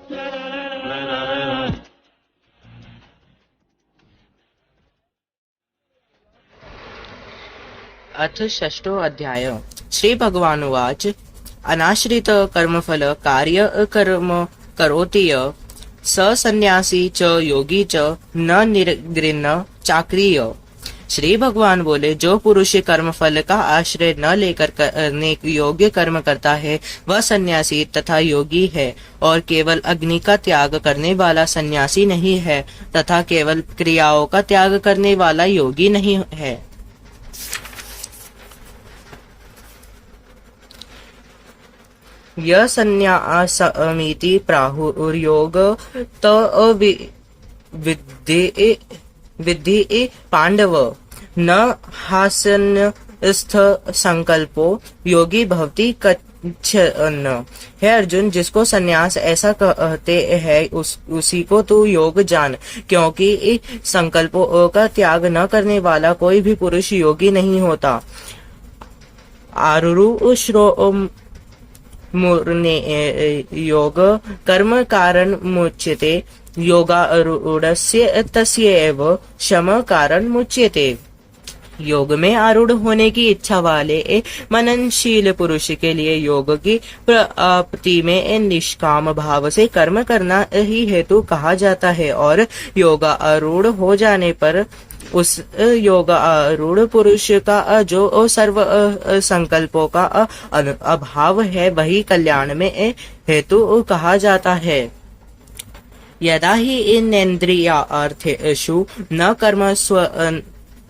अथ षष्ठो अध्याय। श्री भगवानुवाच अनाश्रित कर्मफल कार्य कर्म करोति य स सन्यासी च योगी च न निर्गृह्ण चाक्रिय। श्री भगवान बोले, जो पुरुष कर्मफल का आश्रय न लेकर करने योग्य कर्म करता है वह सन्यासी तथा योगी है, और केवल अग्नि का त्याग करने वाला सन्यासी नहीं है तथा केवल क्रियाओं का त्याग करने वाला योगी नहीं है। यह संन्यासमिति प्राहुर्योग विद्धि पांडव न हास्यस्थ संकल्पो योगी भवति कच्छन। है अर्जुन, जिसको सन्यास ऐसा कहते हैं उसी को तू योग जान, क्योंकि संकल्पों का त्याग न करने वाला कोई भी पुरुष योगी नहीं होता। आरुरु श्रो मुर्ने योग कर्म कारण मुच्यते योगारूढ़स्य तस्यैव शम कारण मुच्यते। योग में आरूढ़ होने की इच्छा वाले मननशील पुरुष के लिए योग की प्राप्ति में निष्काम भाव से कर्म करना ही हेतु कहा जाता है, और योगारूढ़ हो जाने पर उस योगारूढ़ पुरुष का जो सर्व संकल्पों का अभाव है वही कल्याण में हेतु कहा जाता है। यदा ही इनेन्द्रियार्थेषु न कर्म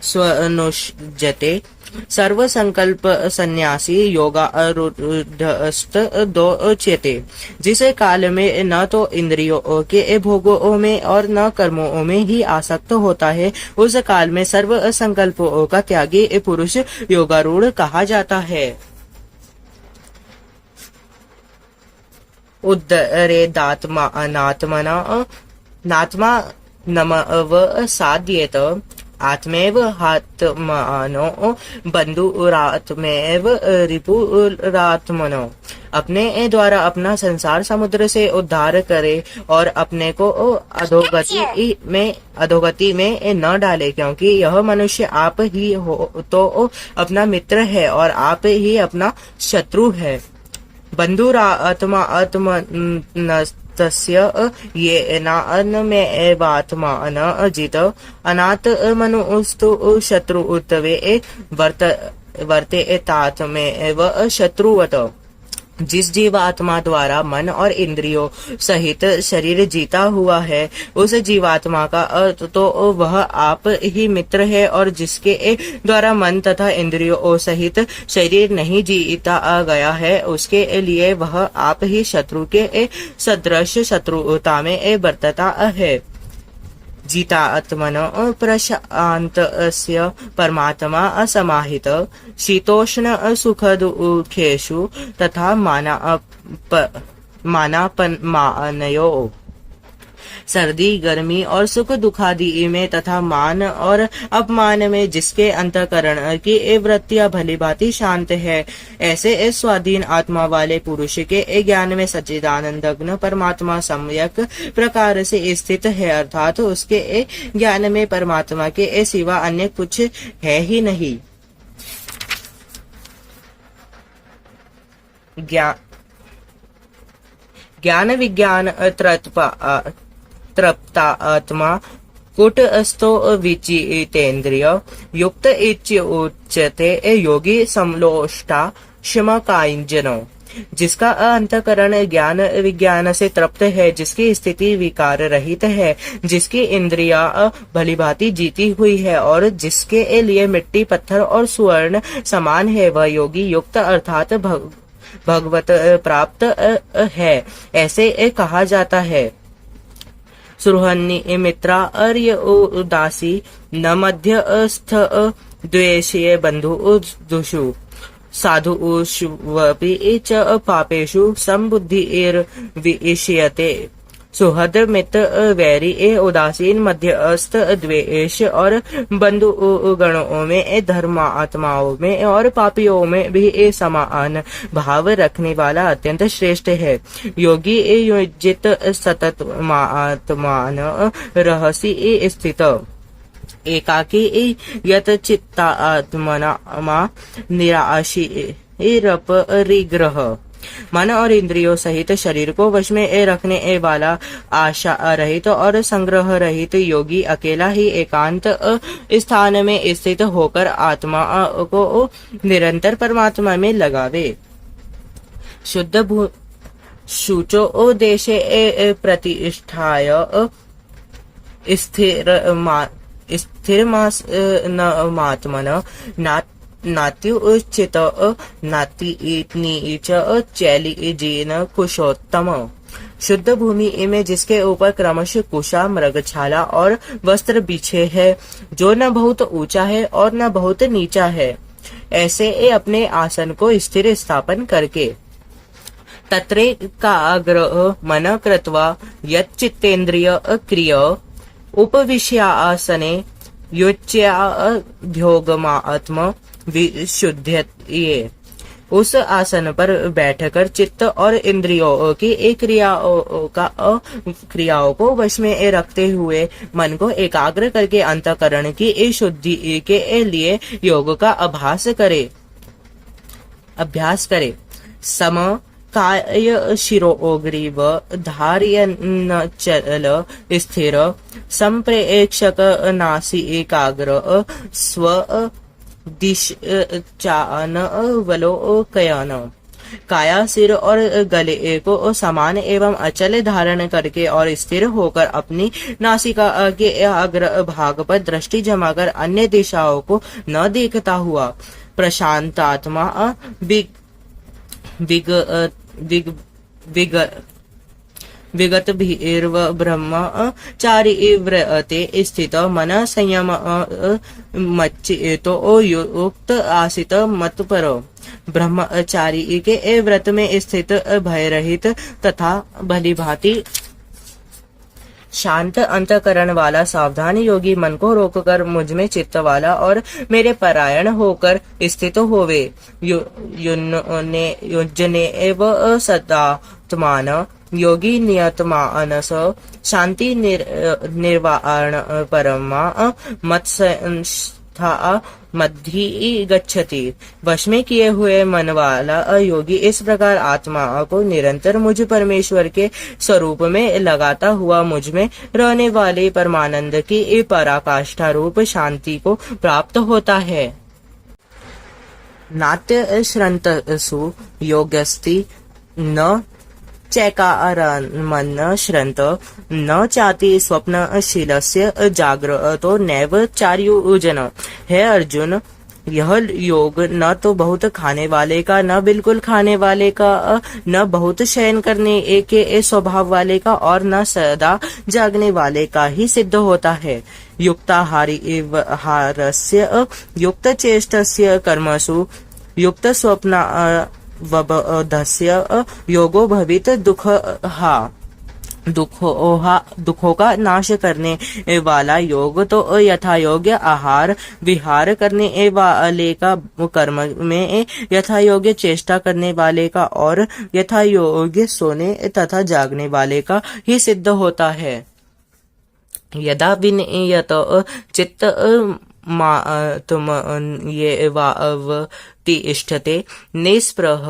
स्वनुष्जते सर्व संकल्प सन्यासी योगारूढ़स्तदोच्यते। जिस काल में न तो इंद्रियों के भोगों में और न कर्मों में ही आसक्त होता है, उस काल में सर्व संकल्पों का त्यागी पुरुष योगारूढ़ कहा जाता है। उद्धरेदात्मा अनात्मना नात्मा नमवसाद्येत आत्मैव हात्मानो बंधुरात्मैव रिपुरात्मनो। अपने द्वारा अपना संसार समुद्र से उद्धार करे और अपने को अधोगति में न डाले, क्योंकि यह मनुष्य आप ही हो तो अपना मित्र है और आप ही अपना शत्रु है। बंधुरात्मा आत्मनस्तस्य ये नान्मेवात्मा न अजित अनाथ मनुस्तु शत्रुत्वे वर्तेतात्मेव शत्रुवत। जिस जीवात्मा द्वारा मन और इंद्रियों सहित शरीर जीता हुआ है, उस जीवात्मा का तो वह आप ही मित्र है, और जिसके द्वारा मन तथा इंद्रियों सहित शरीर नहीं जीता गया है, उसके लिए वह आप ही शत्रु के सदृश शत्रुता में बरतता है। जितात्मनो प्रशान्तस्य परमात्मा असमाहित शीतोष्ण सुख दुखेषु तथा मानापमानयो। सर्दी गर्मी और सुख दुखादि में तथा मान और अपमान में जिसके अंतःकरण की वृत्तियां भली भांति शांत है, ऐसे स्वाधीन आत्मा वाले पुरुष के ज्ञान में सच्चिदानंदघ्न परमात्मा सम्यक प्रकार से स्थित है, अर्थात उसके ज्ञान में परमात्मा के सिवा अन्य कुछ है ही नहीं। ज्ञान विज्ञान तृप्ता आत्मा कुटस्थो विचितेन्द्रिय युक्त उच्यते योगी समलोष्टा क्षमकांजनो। जिसका अंतःकरण ज्ञान विज्ञान से तृप्त है, जिसकी स्थिति विकार रहित है, जिसकी इंद्रियां भली भांति जीती हुई है और जिसके लिए मिट्टी पत्थर और स्वर्ण समान है, वह योगी युक्त अर्थात भगवत प्राप्त है, ऐसे कहा जाता है। सुहृन्नि मित्रा अर्य उदासी न मध्यस्थ द्वेषीय बंधु दुषु साधुष्वपि च पापेषु संबुद्धिर्विष्यते सुहृद मित्र वैरी उदासीन मध्यस्थ द्वेष और बंधु गणों में धर्मात्माओं में और पापियों में भी समान भाव रखने वाला अत्यंत श्रेष्ठ है। योगी योजित सतत आत्मान रहसी स्थित एकाकी यत चित्तात्मना निराशीरपरिग्रह मन और इंद्रियों सहित शरीर को वश में रखने वाला आशा रहित और संग्रह रहित योगी अकेला ही एकांत स्थान में स्थित होकर आत्मा को निरंतर परमात्मा में लगावे। शुद्ध शुचो देशे प्रतिष्ठाय स्थिरमात्मन नात्युचित नातिनीच चैलिजेन कुशोत्तम। शुद्ध भूमि में जिसके ऊपर क्रमशः कुशा मृगछाला और वस्त्र बिछे है, जो न बहुत ऊंचा है और न बहुत नीचा है, ऐसे अपने आसन को स्थिर स्थापन करके तत्रैकाग्र मन कृत्वा यच्चित्तेन्द्रिय क्रिय उपविश्यासने युच्याध्योगमात्म विशुद्धये। उस आसन पर बैठकर चित्त और इंद्रियों की एक क्रियाओं को वश में रखते हुए मन को एकाग्र करके अंतःकरण की शुद्धि के लिए योग का अभ्यास करे। सम काय शिरोग्रीव धार्यनचल स्थिर संप्रेक्षक नासिकाग्र स्व दिशानवलोकयन। काया सिर और गले को समान एवं अचल धारण करके और स्थिर होकर अपनी नासिका के अग्र भाग पर दृष्टि जमाकर अन्य दिशाओं को न देखता हुआ प्रशांतात्मा विगत भीर्व ब्रह्मचारी व्रते स्थित मन संयम मच्चितो युक्त आसित मतपरो। ब्रह्मचारी के व्रत में स्थित भय रहित तथा भलीभांति शांत अंतकरण वाला सावधान योगी मन को रोककर मुझ में चित्त वाला और मेरे परायण होकर स्थित होवे। युजने एव सदात्मान योगी नियतमानस शांति निर्वाण परमा मत्संस्था मध्य गच्छति। वश में किए हुए मन वाला योगी इस प्रकार आत्मा को निरंतर मुझ परमेश्वर के स्वरूप में लगाता हुआ मुझ में रहने वाले परमानंद की पराकाष्ठा रूप शांति को प्राप्त होता है। नाट्य श्रंतसु योगस्ति न चैकारमन श्रंत न चाति स्वप्नशीलस्य जाग्रतो नैव चार्युजन। है अर्जुन, यह योग न तो बहुत खाने वाले का, न बिल्कुल खाने वाले का, न बहुत शयन करने के स्वभाव वाले का और न सदा जागने वाले का ही सिद्ध होता है। युक्ताहारस्य युक्त चेष्टस्य कर्मसु युक्त स्वप्न वबधस्य योगो भवित दुखों का नाश करने वाला योग तो यथा योग्य आहार विहार करने वाले का, कर्म में यथा योग्य चेष्टा करने वाले का और यथा योग्य सोने तथा जागने वाले का ही सिद्ध होता है। यदा विनियत चित्त तिष्ठते निस्पृह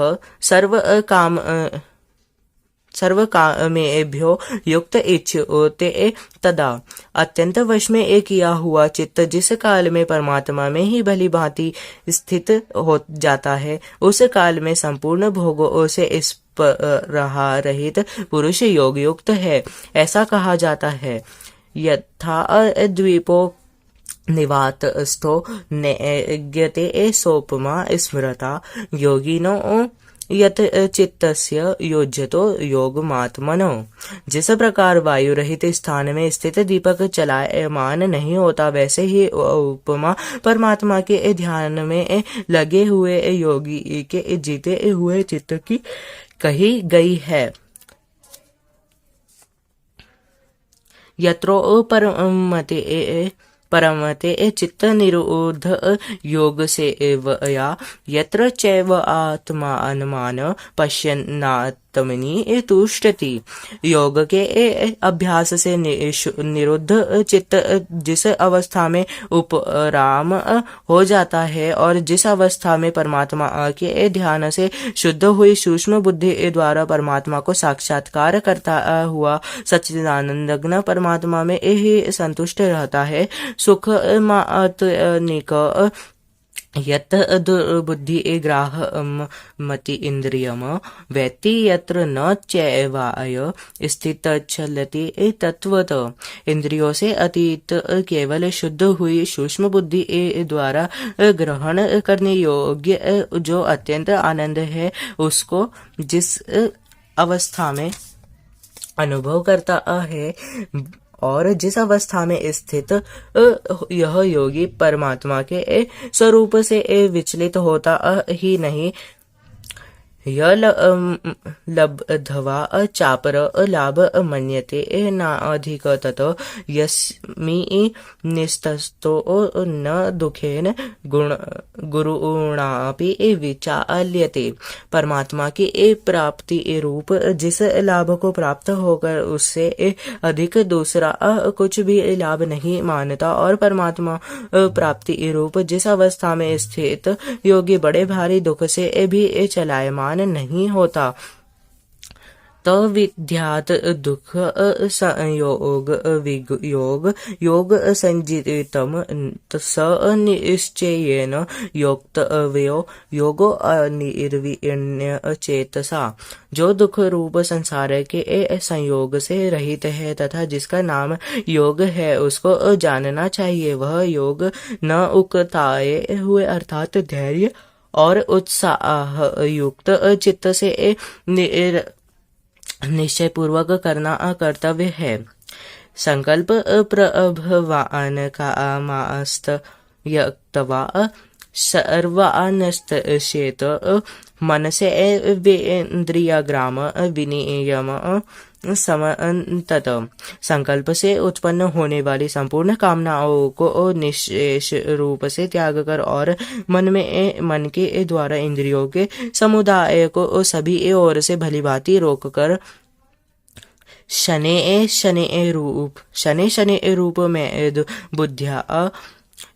सर्वकामेभ्यो युक्त इच्छते तदा। अत्यंत वश में किया हुआ चित्त जिस काल में परमात्मा में ही भली भांति स्थित हो जाता है, उस काल में संपूर्ण भोगों से इस रहा रहित पुरुष योग युक्त है, ऐसा कहा जाता है। यथा द्वीपो निवातस्थो नेज्ञते सोपमा स्मृता योगिनो यत चित्तस्य योज्यतो योगमात्मनो। जिस प्रकार वायु रहित स्थान में स्थित दीपक चलायमान नहीं होता, वैसे ही उपमा परमात्मा के ध्यान में लगे हुए योगी के जीते हुए चित्त की कही गई है। यत्रो परमते चित्त निरोध योग सेवया यत्र चैव आत्मानमान पश्यन्नात्मनि तुष्टति। योग के अभ्यास से निरुद्ध चित्त जिस अवस्था में उपराम हो जाता है और जिस अवस्था में परमात्मा के ध्यान से शुद्ध हुई सूक्ष्म बुद्धि द्वारा परमात्मा को साक्षात्कार करता हुआ सच्चिदानंदघ्न परमात्मा में ही संतुष्ट रहता है, सुख मात्निक यत् दुर्बुद्धि ग्राह मति इंद्रियम वैति यत्र न चैवाय स्थित चलति तत्वत। इंद्रियों से अतीत केवल शुद्ध हुई सूक्ष्म बुद्धि द्वारा ग्रहण करने योग्य जो अत्यंत आनंद है, उसको जिस अवस्था में अनुभव करता है और जिस अवस्था में स्थित यह योगी परमात्मा के स्वरूप से विचलित होता ही नहीं, यह लब्ध्वा चापर लाभ मन्यते नाधिक ततो यस्मि निस्तस्तो न दुखेन गुरुणापि विचाल्यते। परमात्मा की प्राप्ति रूप जिस लाभ को प्राप्त होकर उससे अधिक दूसरा कुछ भी लाभ नहीं मानता और परमात्मा प्राप्ति रूप जिस अवस्था में स्थित योगी बड़े भारी दुख से भी चलायमान नहीं होता। तो विद्यात दुख संयोग वियोग योग संजितम स निश्चयेन योक्तव्यो योगो अनिर्विण्य चेतसा। जो दुख रूप संसार के संयोग से रहित है तथा जिसका नाम योग है, उसको जानना चाहिए। वह योग न उकताए हुए अर्थात धैर्य और उत्साह युक्त चित्त से निश्चय पूर्वक करना कर्तव्य है। संकल्प प्रभवान कामास्त यक्तवा सर्वानस्तशेत मन से वेन्द्रियग्राम विनियम समन्तत। संकल्प से उत्पन्न होने वाली संपूर्ण कामनाओं को निशेष रूप से त्याग कर और मन के द्वारा इंद्रियों के समुदाय को सभी ओर से भलीभांति रोक कर शने शने रूप में बुद्धिया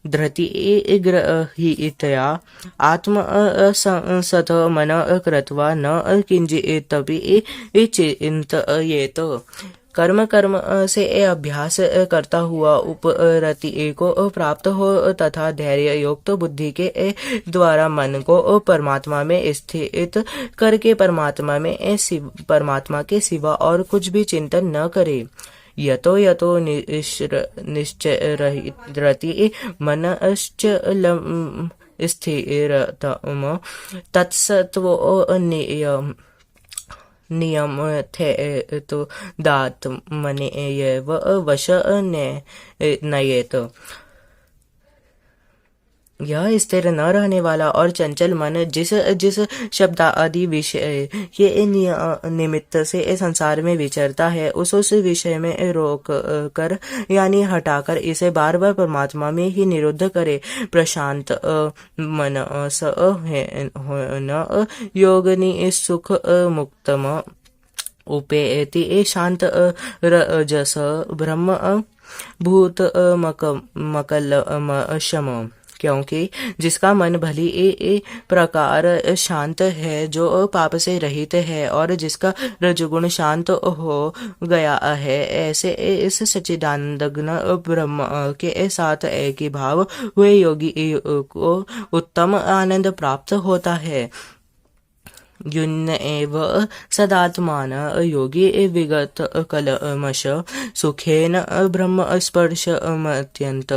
धृति ग्रहीतया आत्म संसत मन कृत्वा न किंचिदपि चिंतयेत। कर्म से अभ्यास करता हुआ उपरति को प्राप्त हो तथा धैर्य युक्त बुद्धि के द्वारा मन को परमात्मा में स्थित करके परमात्मा के सिवा और कुछ भी चिंतन न करे। यतो यतो निश्चरति मनश्चलं स्थिरतम तत्सत्वो नियमथेतु दात्मनेयैव वश नयेत। यह स्थिर न रहने वाला और चंचल मन जिस शब्द आदि विषय के निमित्त से संसार में विचरता है, उस विषय में रोक कर यानी हटाकर इसे बार बार परमात्मा में ही निरुद्ध करे। प्रशांत मन स न योगनि सुख मुक्तम उपेति शांत रजस ब्रह्म भूत मकलमशम। क्योंकि जिसका मन भली प्रकार शांत है, जो पाप से रहित है और जिसका रजगुण शांत हो गया है, ऐसे इस सच्चिदानंदघ्न ब्रह्म के साथ एक ही भाव हुए योगी को उत्तम आनंद प्राप्त होता है। युन्न एव सदात्मान योगी विगत कलमश सुखेन ब्रह्म स्पर्श अत्यंत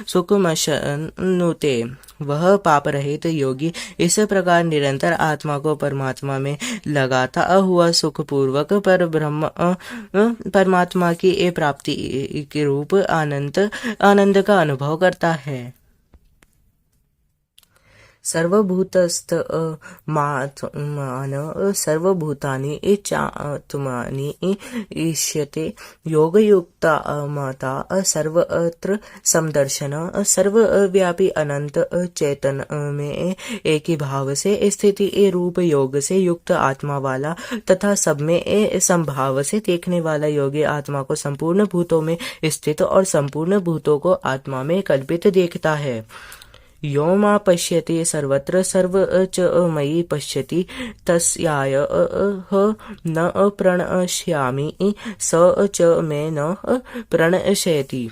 सुखमशनुते। वह पाप रहित योगी इस प्रकार निरंतर आत्मा को परमात्मा में लगाता हुआ सुखपूर्वक परमात्मा की प्राप्ति के रूप आनंद का अनुभव करता है। सर्वभूतस्थमात्मान सर्वभूतानि चात्मनि ईष्यते योगयुक्ता सर्वत्र समदर्शन सर्वव्यापी अनंत चेतन में एक ही भाव से स्थिति रूप योग से युक्त आत्मा वाला तथा सब में संभाव से देखने वाला योगी आत्मा को संपूर्ण भूतों में स्थित और संपूर्ण भूतों को आत्मा में कल्पित देखता है। यो मा पश्यति सर्वत्र सर्व च मयि पश्यति तस्याय न प्रणश्यामि स च मे न प्रणश्यति।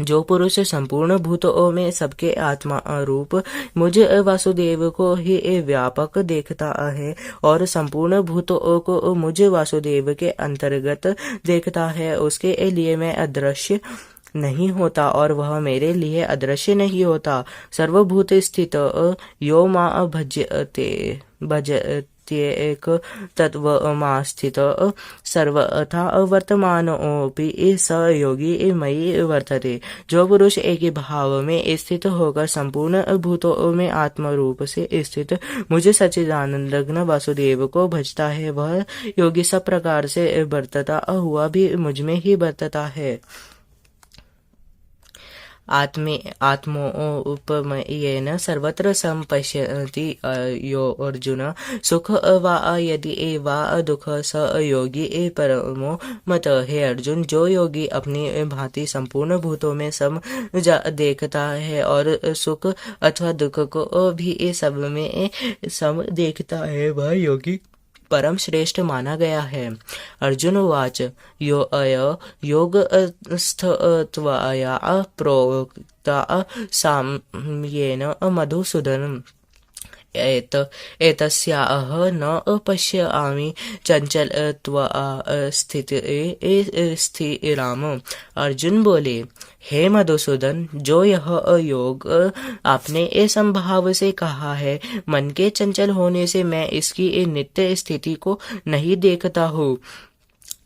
जो पुरुष संपूर्ण भूतों में सबके आत्मा रूप मुझ वासुदेव को ही व्यापक देखता है और संपूर्ण भूतों को मुझ वासुदेव के अंतर्गत देखता है, उसके लिए मैं अदृश्य नहीं होता और वह मेरे लिए अदृश्य नहीं होता। सर्वभूत स्थित यो मा भजत्येक तत्वमास्थित सर्वथा वर्तमानोऽपि स योगी मयि वर्तते। जो पुरुष एक ही भाव में स्थित होकर संपूर्ण भूतों में आत्म रूप से स्थित मुझे सच्चिदानंद वासुदेव को भजता है, वह योगी सब प्रकार से वर्तता हुआ भी मुझ में ही वर्तता है। आत्मोपमयेन सर्वत्र संपश्यति यो अर्जुन सुख वा यदि वा दुख स योगी परमो मत। हे अर्जुन, जो योगी अपनी भांति संपूर्ण भूतों में सम देखता है और सुख अथवा दुख को भी सब में सम देखता है, वह योगी परम श्रेष्ठ माना गया है। अर्जुन उवाच यो अय योगस्थत्वया प्रोक्ता साम्येन मधुसूदन एतस्याह न पश्यामि चंचलत्वा स्थिराम। अर्जुन बोले, हे मधुसूदन, जो यह योग आपने इस संभाव से कहा है, मन के चंचल होने से मैं इसकी नित्य स्थिति को नहीं देखता हूँ।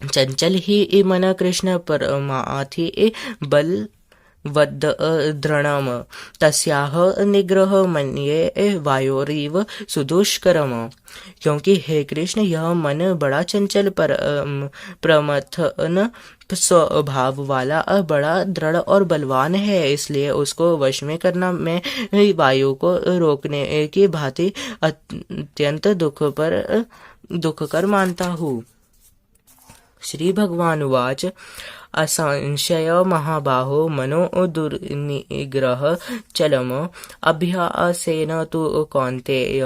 चंचल ही मन कृष्ण परमार्थी बल वद दृढ़म तस्याह निग्रह मन्ये वायोरिव सुदुष्करम। क्योंकि हे कृष्ण, यह मन बड़ा चंचल प्रमथन स्वभाव वाला बड़ा दृढ़ और बलवान है, इसलिए उसको वश में करना मैं वायु को रोकने की भांति अत्यंत दुखकर मानता हूँ। श्री भगवान उवाच असंशय महाबाहो मनो दुर्निग्रह चलम अभ्यासेन तु कौन्तेय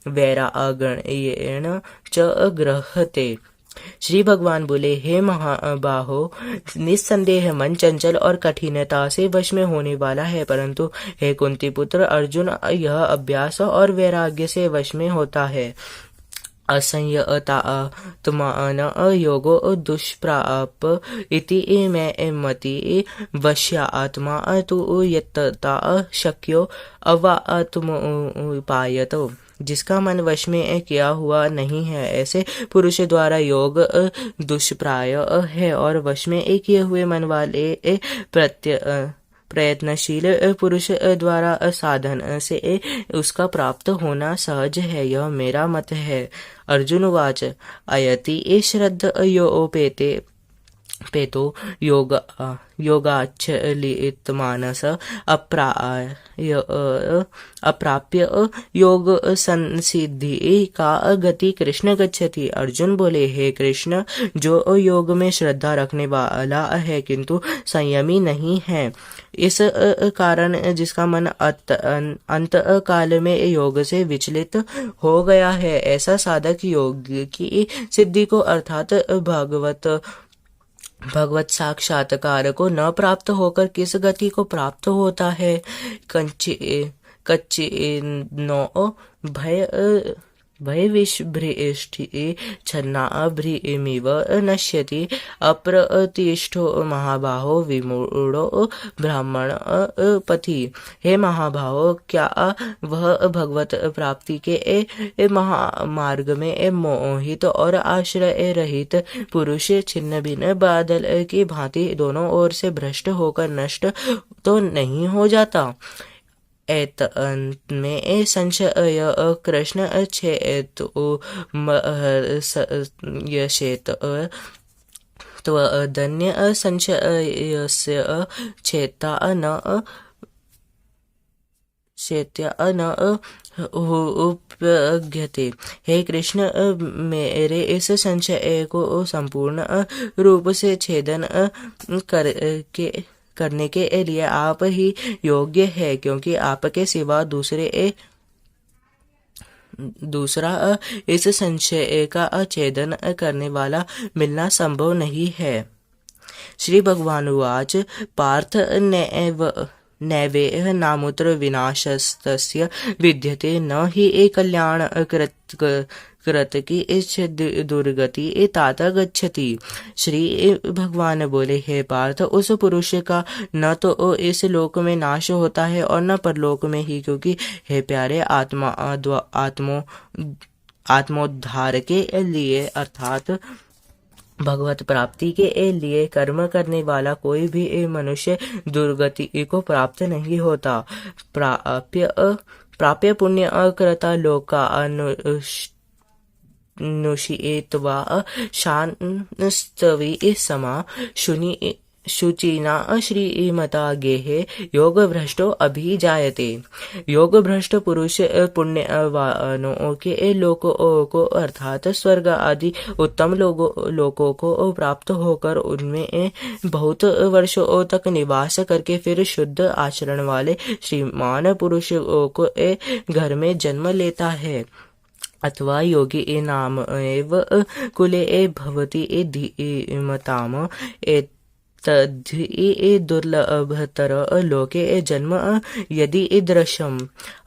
वैराग्येण च गृह्यते। श्री भगवान बोले, हे महाबाहो, निस्संदेह मन चंचल और कठिनता से वश में होने वाला है, परंतु हे कुंती पुत्र अर्जुन, यह अभ्यास और वैराग्य से वश में होता है। असंयतात्मान योगो दुष्प्राप इति मे मति वश्यात्मा तु यत्तता शक्यो अवात्मोपायतो। जिसका मन वश में किया हुआ नहीं है, ऐसे पुरुष द्वारा योग दुष्प्राय है, और वश में किए हुए मन वाले प्रयत्नशील पुरुष द्वारा साधन से उसका प्राप्त होना सहज है। यह मेरा मत है। अर्जुन वाच अयति श्रद्धयोपेते पेतो योगाच्छलित मानस अप्राप्य योग संसिद्धि का गति कृष्ण गच्छति। अर्जुन बोले, हे कृष्ण, जो योग में श्रद्धा रखने वाला है किंतु संयमी नहीं है, इस कारण जिसका मन अंत काल में योग से विचलित हो गया है, ऐसा साधक योग की सिद्धि को अर्थात भगवत साक्षात्कार को न प्राप्त होकर किस गति को प्राप्त होता है। कच्चिन्नो भयविभ्रष्टि छन्नाभ्रिमिव नश्यति अप्रतिष्ठो महाबाहो विमूढ़ो ब्राह्मण पथि। हे महाबाहो, क्या वह भगवत प्राप्ति के महामार्ग में मोहित और आश्रय रहित पुरुष छिन्न भिन्न बादल की भांति दोनों ओर से भ्रष्ट होकर नष्ट तो नहीं हो जाता? एतन् में संशय कृष्ण चेतो यशेत त्वदन्य संशयस्य चेता न उपगते। हे कृष्ण, मेरे इस संशय को संपूर्ण रूप से छेदन करने के लिए आप ही योग्य है, क्योंकि आपके सिवा दूसरा इस संशय का छेदन करने वाला मिलना संभव नहीं है। श्री भगवान उवाच पार्थ नैवेह नामुत्र विनाशस्तस्य विद्यते न हि कल्याण कृतकी इच्छ दुर्गति तात गच्छति। श्री भगवान बोले, हे पार्थ, उस पुरुष का न तो इस लोक में नाश होता है और न परलोक में ही, क्योंकि हे प्यारे, आत्मोद्धार के लिए अर्थात भगवत प्राप्ति के लिए कर्म करने वाला कोई भी मनुष्य दुर्गति को प्राप्त नहीं होता। प्राप्य पुण्य कृता लोका अनुषित्वा शान्तस्तवी समा शुचिना श्रीमता गेहे योग भ्रष्टो अभिजायते। योग भ्रष्ट पुरुष पुण्यवानों के लोकों को अर्थात स्वर्ग आदि उत्तम लोकों को प्राप्त होकर उनमें बहुत वर्षों तक निवास करके फिर शुद्ध आचरण वाले श्रीमान पुरुष को घर में जन्म लेता है। अथवा योगी नाम एव कुले भवति धीमताम तद्धि दुर्लभतर लोके जन्म यदि दृश्यम।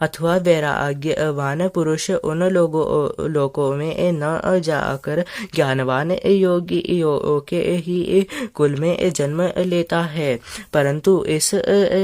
अथवा वैराग्यवान पुरुष उन लोकों में न जाकर ज्ञानवान योगी के ही कुल में जन्म लेता है, परंतु इस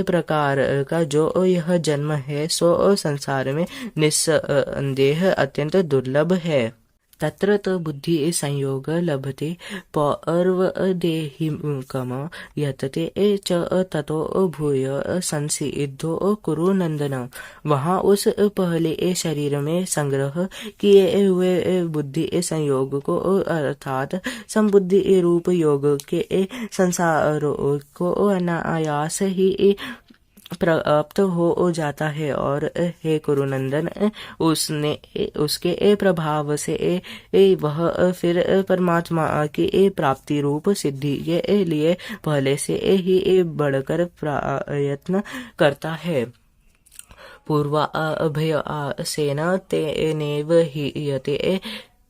प्रकार का जो यह जन्म है सो संसार में निस्संदेह अत्यंत दुर्लभ है। तत्र तो बुद्धि संयोग लभते पौर्वदेहिकम यतते च ततो भूय संसिद्धो कुरु नंदन। वहाँ उस पहले शरीर में संग्रह किए हुए बुद्धि संयोग को अर्थात संबुद्धि रूप योग के संसारों को अनायास ही प्राप्त हो जाता है। और हे कुरुनंदन, उसके प्रभाव से वह फिर परमात्मा की प्राप्ति रूप सिद्धि के लिए पहले से ही बढ़कर प्रयत्न करता है। पूर्वाभ्यासेन तेनेव हीयते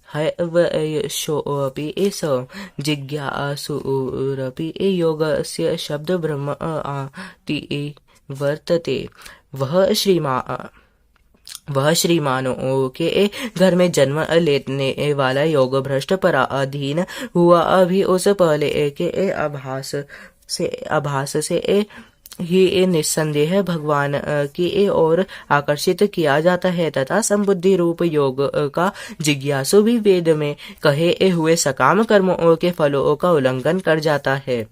हैवयशोऽपि स जिज्ञासुरपि योगस्य शब्द ब्रह्म आति वर्तते। वह श्रीमानों के घर में जन्म लेने वाला योग भ्रष्ट पराधीन हुआ भी उस पहले के आभास से ही निस्संदेह भगवान की ओर आकर्षित किया जाता है, तथा संबुद्धि रूप योग का जिज्ञासु भी वेद में कहे हुए सकाम कर्मों के फलों का उल्लंघन कर जाता है।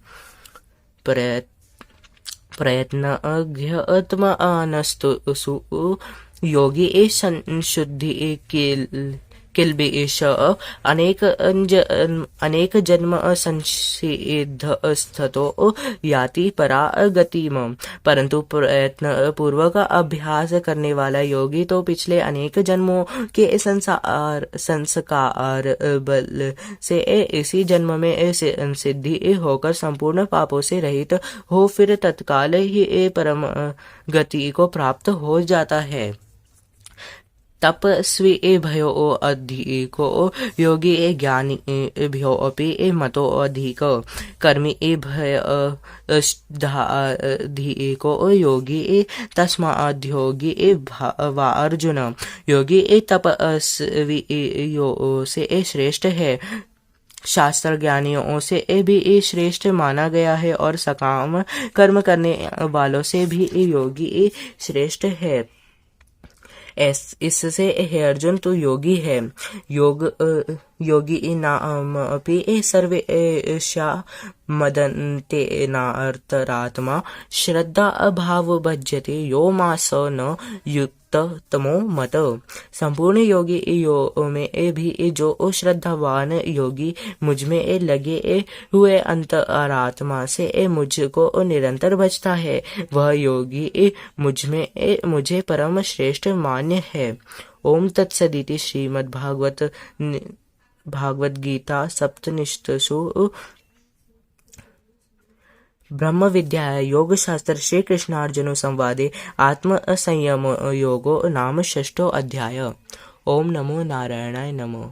प्रयत्नज्ञात्मानस्तु योगी संशुद्धि किल्बिष अनेक जन्म संसिद्धस्थतो याति परागतिम। परंतु प्रयत्न पूर्वक अभ्यास करने वाला योगी तो पिछले अनेक जन्मों के संस्कार बल से इसी जन्म में सिद्धि होकर संपूर्ण पापों से रहित हो फिर तत्काल ही परम गति को प्राप्त हो जाता है। तपस्वी भयो अधिको योगी ज्ञानी भयो अपि मतो अधिक कर्मी भयधिको योगी तस्माद्योगी वा अर्जुन। योगी तपस्वी से श्रेष्ठ है, शास्त्र ज्ञानियों से भी श्रेष्ठ माना गया है और सकाम कर्म करने वालों से भी योगी श्रेष्ठ है। इससे हे अर्जुन, तू योगी है। योगी नामपि सर्वेषा मदन्ते नार्तरात्मा श्रद्धा अभाव भज्यते यो मा स न युक्ततमो मत। संपूर्ण योगी में भी जो श्रद्धावान योगी मुझ में लगे हुए अंतरात्मा से मुझको निरंतर भजता है, वह योगी मुझे परम श्रेष्ठ मान्य है। ओम तत्सदिति भागवत गीता सप्तनिषत्सु ब्रह्म विद्यायां योगशास्त्र श्री कृष्णार्जुन संवादे आत्म संयम योगो नाम षष्ठो अध्याय। ओम नमो नारायणाय नमः।